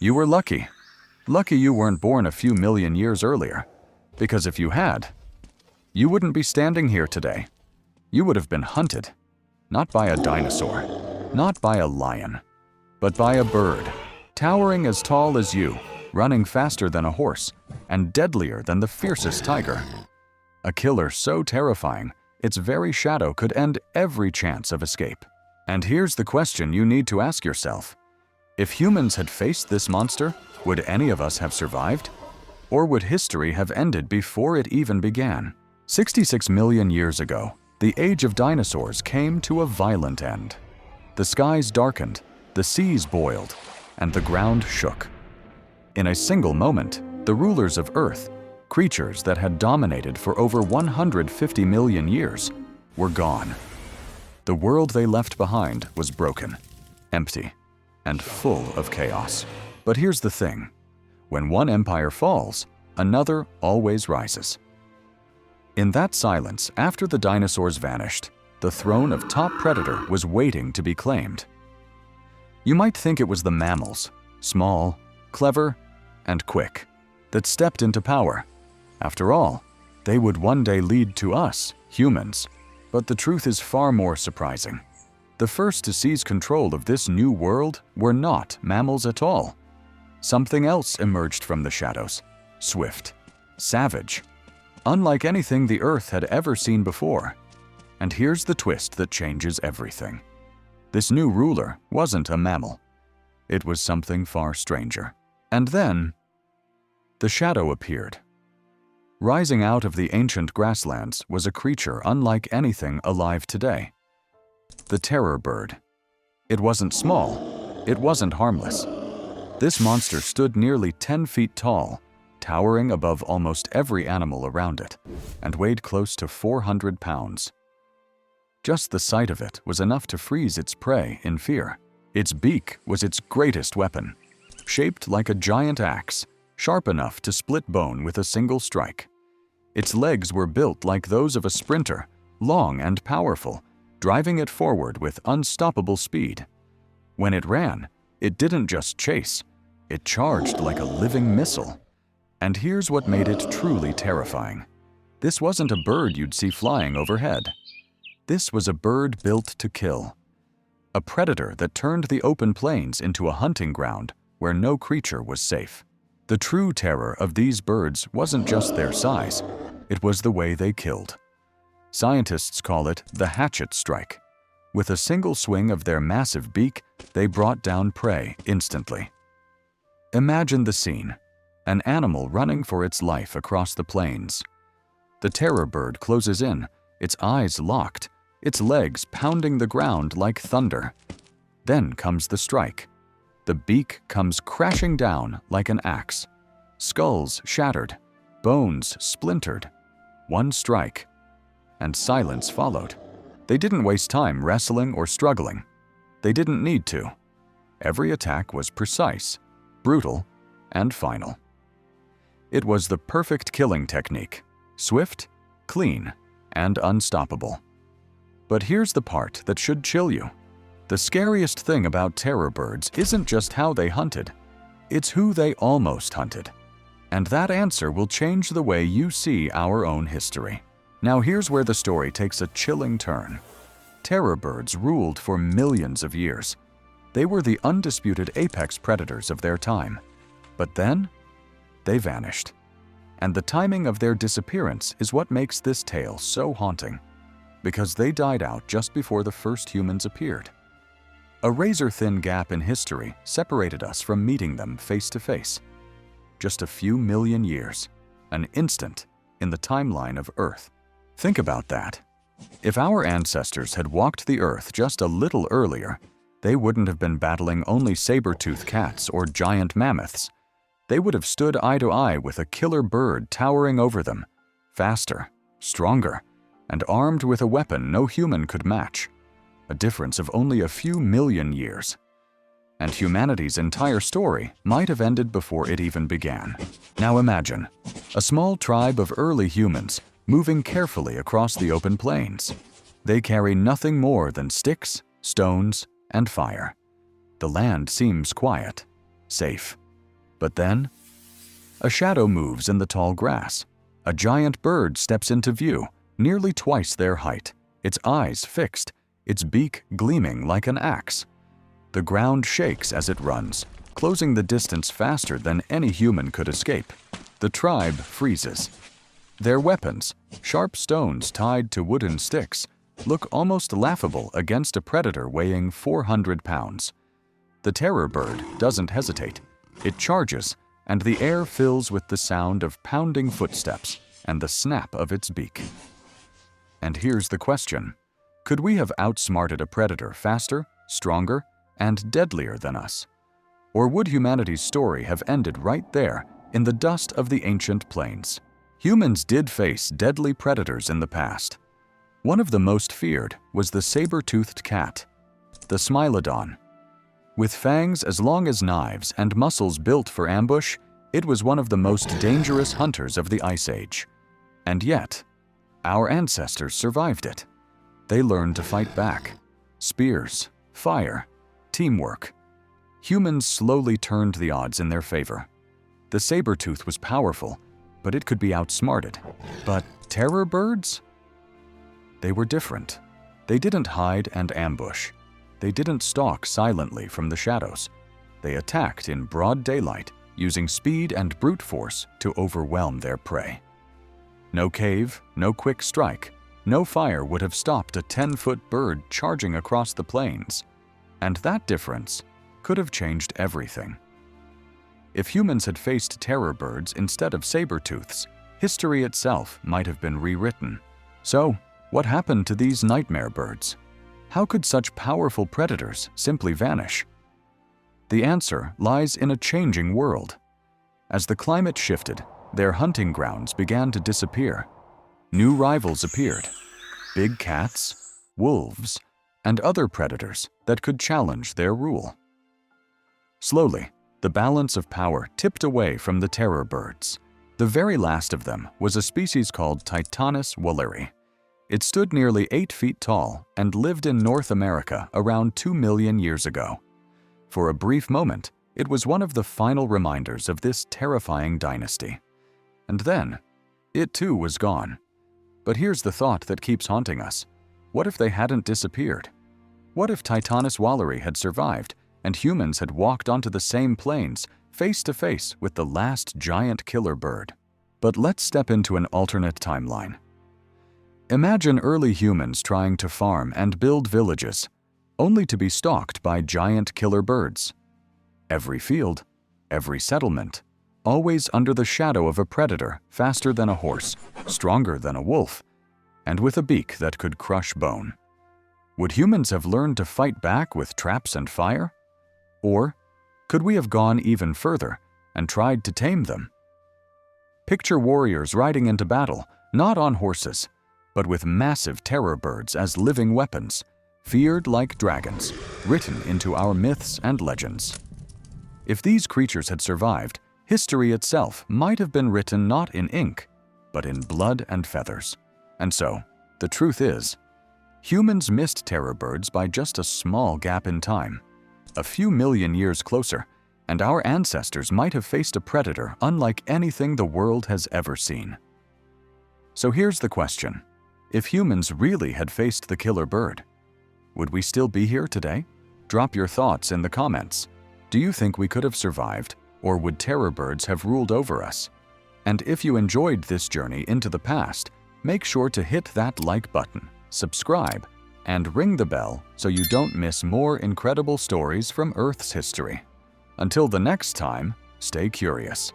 You were lucky. Lucky you weren't born a few million years earlier. Because if you had, you wouldn't be standing here today. You would have been hunted. Not by a dinosaur, not by a lion, but by a bird, towering as tall as you, running faster than a horse, and deadlier than the fiercest tiger. A killer so terrifying, its very shadow could end every chance of escape. And here's the question you need to ask yourself. If humans had faced this monster, would any of us have survived? Or would history have ended before it even began? 66 million years ago, the age of dinosaurs came to a violent end. The skies darkened, the seas boiled, and the ground shook. In a single moment, the rulers of Earth, creatures that had dominated for over 150 million years, were gone. The world they left behind was broken, empty, and full of chaos. But here's the thing. When one empire falls, another always rises. In that silence, after the dinosaurs vanished, the throne of top predator was waiting to be claimed. You might think it was the mammals, small, clever, and quick, that stepped into power. After all, they would one day lead to us, humans. But the truth is far more surprising. The first to seize control of this new world were not mammals at all. Something else emerged from the shadows, swift, savage, unlike anything the Earth had ever seen before. And here's the twist that changes everything. This new ruler wasn't a mammal. It was something far stranger. And then, the shadow appeared. Rising out of the ancient grasslands was a creature unlike anything alive today. The terror bird. It wasn't small. It wasn't harmless. This monster stood nearly 10 feet tall, towering above almost every animal around it, and weighed close to 400 pounds. Just the sight of it was enough to freeze its prey in fear. Its beak was its greatest weapon, shaped like a giant axe, sharp enough to split bone with a single strike. Its legs were built like those of a sprinter, long and powerful, driving it forward with unstoppable speed. When it ran, it didn't just chase, it charged like a living missile. And here's what made it truly terrifying. This wasn't a bird you'd see flying overhead. This was a bird built to kill. A predator that turned the open plains into a hunting ground where no creature was safe. The true terror of these birds wasn't just their size, it was the way they killed. Scientists call it the hatchet strike. With a single swing of their massive beak, they brought down prey instantly. Imagine the scene. An animal running for its life across the plains. The terror bird closes in, its eyes locked, its legs pounding the ground like thunder. Then comes the strike. The beak comes crashing down like an axe. Skulls shattered, bones splintered. One strike, and silence followed. They didn't waste time wrestling or struggling. They didn't need to. Every attack was precise, brutal, and final. It was the perfect killing technique, swift, clean, and unstoppable. But here's the part that should chill you. The scariest thing about terror birds isn't just how they hunted, it's who they almost hunted. And that answer will change the way you see our own history. Now here's where the story takes a chilling turn. Terror birds ruled for millions of years. They were the undisputed apex predators of their time. But then, they vanished. And the timing of their disappearance is what makes this tale so haunting. Because they died out just before the first humans appeared. A razor-thin gap in history separated us from meeting them face to face. Just a few million years, an instant in the timeline of Earth. Think about that. If our ancestors had walked the Earth just a little earlier, they wouldn't have been battling only saber-toothed cats or giant mammoths. They would have stood eye to eye with a killer bird towering over them, faster, stronger, and armed with a weapon no human could match. A difference of only a few million years. And humanity's entire story might have ended before it even began. Now imagine, a small tribe of early humans moving carefully across the open plains. They carry nothing more than sticks, stones, and fire. The land seems quiet, safe, But then, a shadow moves in the tall grass. A giant bird steps into view, nearly twice their height, its eyes fixed, its beak gleaming like an axe. The ground shakes as it runs, closing the distance faster than any human could escape. The tribe freezes. Their weapons, sharp stones tied to wooden sticks, look almost laughable against a predator weighing 400 pounds. The terror bird doesn't hesitate. It charges, and the air fills with the sound of pounding footsteps and the snap of its beak. And here's the question. Could we have outsmarted a predator faster, stronger, and deadlier than us? Or would humanity's story have ended right there in the dust of the ancient plains? Humans did face deadly predators in the past. One of the most feared was the saber-toothed cat, the Smilodon. With fangs as long as knives and muscles built for ambush, it was one of the most dangerous hunters of the Ice Age. And yet, our ancestors survived it. They learned to fight back. Spears, fire, teamwork. Humans slowly turned the odds in their favor. The saber-tooth was powerful, but it could be outsmarted. But terror birds? They were different. They didn't hide and ambush. They didn't stalk silently from the shadows. They attacked in broad daylight, using speed and brute force to overwhelm their prey. No cave, no quick strike, no fire would have stopped a 10-foot bird charging across the plains. And that difference could have changed everything. If humans had faced terror birds instead of saber-tooths, history itself might have been rewritten. So, what happened to these nightmare birds? How could such powerful predators simply vanish? The answer lies in a changing world. As the climate shifted, their hunting grounds began to disappear. New rivals appeared: big cats, wolves, and other predators that could challenge their rule. Slowly, the balance of power tipped away from the terror birds. The very last of them was a species called Titanis walleri. It stood nearly 8 feet tall and lived in North America around 2 million years ago. For a brief moment, it was one of the final reminders of this terrifying dynasty. And then, it too was gone. But here's the thought that keeps haunting us. What if they hadn't disappeared? What if Titanis walleri had survived and humans had walked onto the same plains, face to face with the last giant killer bird? But let's step into an alternate timeline. Imagine early humans trying to farm and build villages, only to be stalked by giant killer birds. Every field, every settlement, always under the shadow of a predator faster than a horse, stronger than a wolf, and with a beak that could crush bone. Would humans have learned to fight back with traps and fire? Or could we have gone even further and tried to tame them? Picture warriors riding into battle, not on horses, but with massive terror birds as living weapons, feared like dragons, written into our myths and legends. If these creatures had survived, history itself might have been written not in ink, but in blood and feathers. And so, the truth is, humans missed terror birds by just a small gap in time. A few million years closer, and our ancestors might have faced a predator unlike anything the world has ever seen. So here's the question. If humans really had faced the killer bird, would we still be here today? Drop your thoughts in the comments. Do you think we could have survived, or would terror birds have ruled over us? And if you enjoyed this journey into the past, make sure to hit that like button, subscribe, and ring the bell so you don't miss more incredible stories from Earth's history. Until the next time, stay curious.